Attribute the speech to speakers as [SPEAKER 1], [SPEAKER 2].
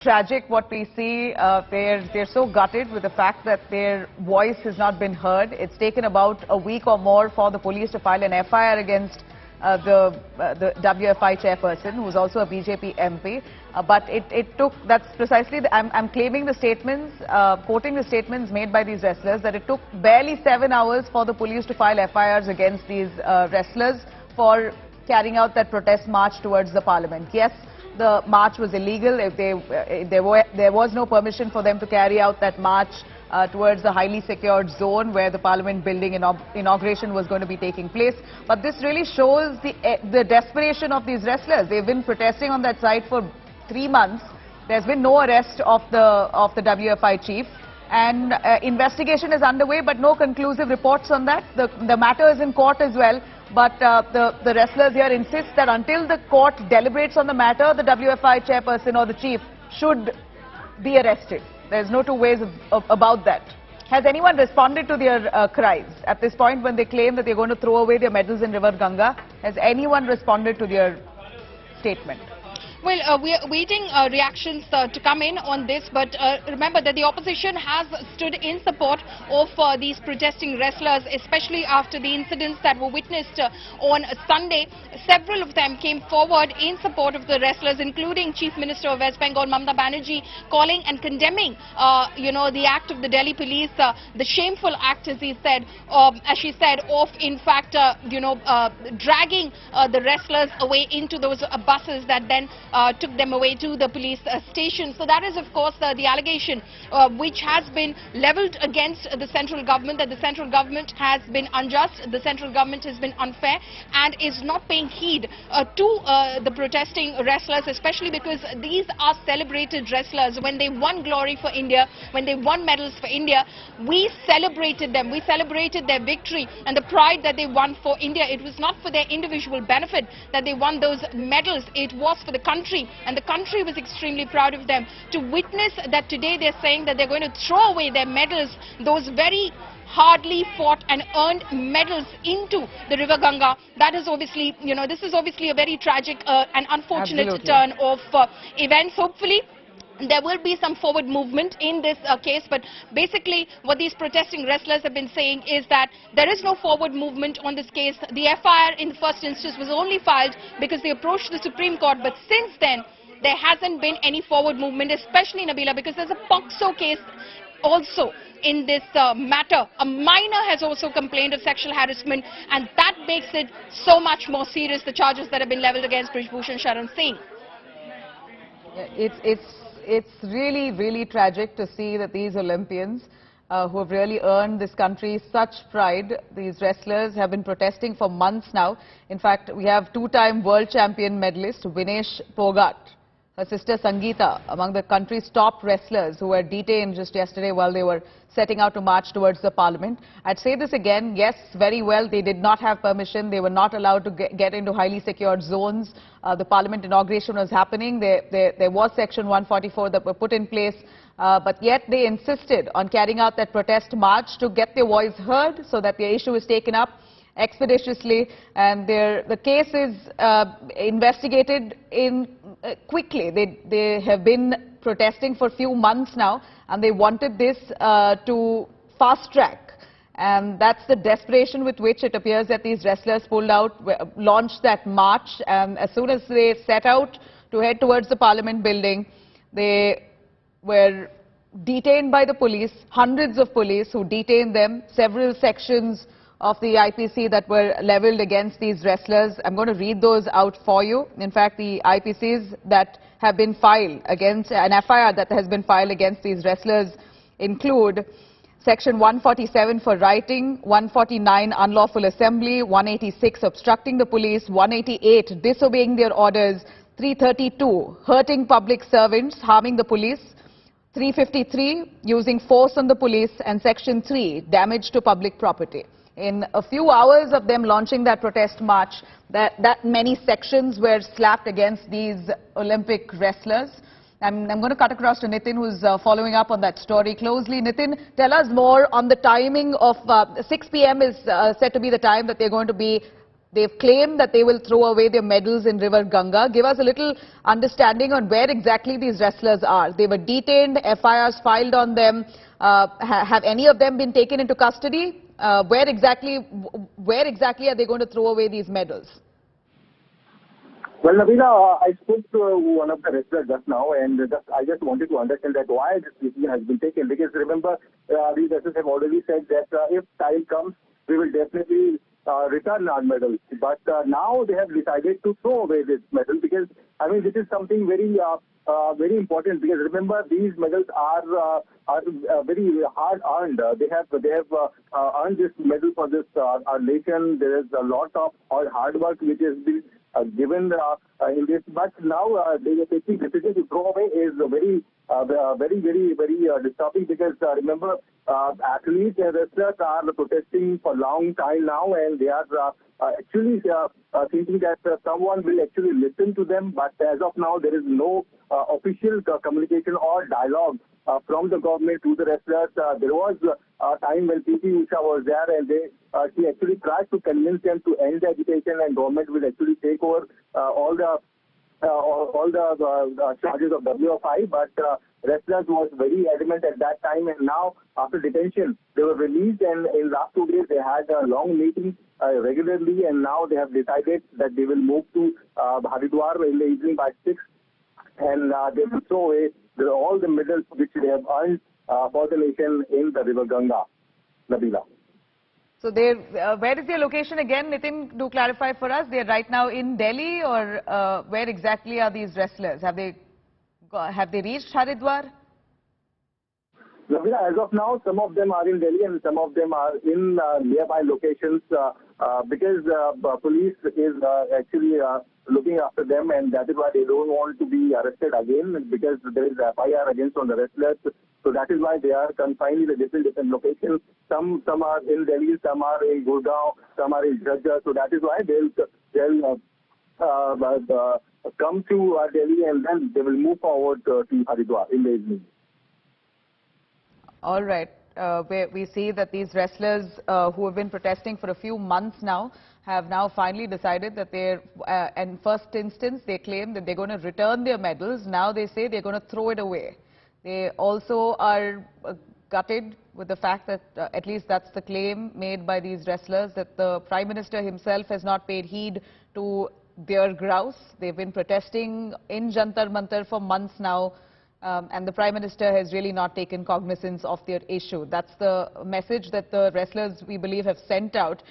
[SPEAKER 1] Tragic what we see. They're so gutted with the fact that their voice has not been heard. It's taken about a week or more for the police to file an FIR against the WFI chairperson, who is also a BJP MP. But it took, that's precisely, I'm claiming the statements, quoting the statements made by these wrestlers, that it took barely 7 hours for the police to file FIRs against these wrestlers for carrying out that protest march towards the parliament. Yes, the march was illegal. There was no permission for them to carry out that march towards the highly secured zone where the parliament building inauguration was going to be taking place. But this really shows the desperation of these wrestlers. They've been protesting on that site for 3 months. There's been no arrest of the WFI chief. And investigation is underway, but no conclusive reports on that. The matter is in court as well. But the wrestlers here insist that until the court deliberates on the matter, the WFI chairperson or the chief should be arrested. There's no two ways about that. Has anyone responded to their cries at this point when they claim that they're going to throw away their medals in River Ganga? Has anyone responded to their statement?
[SPEAKER 2] Well, we are waiting reactions to come in on this, but remember that the opposition has stood in support of these protesting wrestlers, especially after the incidents that were witnessed on Sunday. Several of them came forward in support of the wrestlers, including Chief Minister of West Bengal, Mamata Banerjee, calling and condemning, the act of the Delhi police, the shameful act, as she said, of in fact, dragging the wrestlers away into those buses that then took them away to the police station. So that is, of course, the allegation which has been levelled against the central government, that the central government has been unjust, the central government has been unfair and is not paying heed to the protesting wrestlers, especially because these are celebrated wrestlers. When they won glory for India, when they won medals for India, we celebrated them. We celebrated their victory and the pride that they won for India. It was not for their individual benefit that they won those medals. It was for the country. And the country was extremely proud of them. To witness that today they're saying that they're going to throw away their medals, those very hardly fought and earned medals, into the River Ganga, that is obviously, this is obviously a very tragic and unfortunate turn of events. Hopefully there will be some forward movement in this case, but basically what these protesting wrestlers have been saying is that there is no forward movement on this case. The FIR in the first instance was only filed because they approached the Supreme Court, but since then there hasn't been any forward movement, especially, Nabila, because there's a POCSO case also in this matter. A minor has also complained of sexual harassment, and that makes it so much more serious, the charges that have been levelled against Brijbhushan Sharan Singh.
[SPEAKER 1] It's really, really tragic to see that these Olympians who have really earned this country such pride, these wrestlers have been protesting for months now. In fact, we have two-time world champion medalist Vinesh Phogat, her sister Sangeeta, among the country's top wrestlers who were detained just yesterday while they were setting out to march towards the parliament. I'd say this again, yes, very well, they did not have permission. They were not allowed to get into highly secured zones. The parliament inauguration was happening. There was section 144 that were put in place, but yet they insisted on carrying out that protest march to get their voice heard so that their issue is taken up expeditiously, and the case is investigated quickly. They have been protesting for a few months now, and they wanted this to fast track, and that's the desperation with which it appears that these wrestlers launched that march. And as soon as they set out to head towards the parliament building, they were detained by the police, hundreds of police who detained them, several sections of the IPC that were levelled against these wrestlers. I'm going to read those out for you. In fact, the IPCs that have been filed against, an FIR that has been filed against these wrestlers include Section 147 for writing, 149 unlawful assembly, 186 obstructing the police, 188 disobeying their orders, 332 hurting public servants, harming the police, 353 using force on the police, and Section 3 damage to public property. In a few hours of them launching that protest march, that many sections were slapped against these Olympic wrestlers. I'm going to cut across to Nitin, who's following up on that story closely. Nitin, tell us more on the timing of 6 p.m. is said to be the time that they're going to be They've claimed that they will throw away their medals in River Ganga. Give us a little understanding on where exactly these wrestlers are. They were detained, FIRs filed on them. Have any of them been taken into custody? Where exactly are they going to throw away these medals?
[SPEAKER 3] Well, Nabila, I spoke to one of the wrestlers just now, and I just wanted to understand that why this decision has been taken. Because remember, these wrestlers have already said that if time comes, we will definitely return our medals. But now they have decided to throw away this medal because, I mean, this is something very very important. Because remember, these medals are very hard earned. They have earned this medal for this our nation. There is a lot of hard work which has been given in this, but now they are taking decision to throw away is very disturbing because remember, athletes and wrestlers are protesting for a long time now, and they are actually thinking that someone will actually listen to them. But as of now, there is no official communication or dialogue from the government to the wrestlers. There was a time when PT Usha was there, and she actually tried to convince them to end the agitation, and government will actually take over all the charges of WFI. But wrestlers was very adamant at that time, and now after detention they were released, and in last 2 days they had a long meeting regularly, and now they have decided that they will move to Haridwar in the evening by 6, and they will throw away all the medals which they have earned for the nation in the River Ganga. Nabila.
[SPEAKER 1] So where is their location again? Nitin, do clarify for us. They're right now in Delhi, or where exactly are these wrestlers? Have they reached Haridwar?
[SPEAKER 3] Nabila, as of now, some of them are in Delhi and some of them are in nearby locations because police is actually looking after them, and that is why they don't want to be arrested again, because there is FIR against on the wrestlers. So that is why they are confined in different locations. Some are in Delhi, some are in Gurgaon, some are in Jantar. So that is why they'll come to Delhi, and then they will move forward to Haridwar in the evening.
[SPEAKER 1] All right. We see that these wrestlers who have been protesting for a few months now have now finally decided that they're, in first instance, they claim that they're going to return their medals. Now they say they're going to throw it away. They also are gutted with the fact that, at least that's the claim made by these wrestlers, that the Prime Minister himself has not paid heed to their grouse. They've been protesting in Jantar Mantar for months now. And the Prime Minister has really not taken cognizance of their issue. That's the message that the wrestlers, we believe, have sent out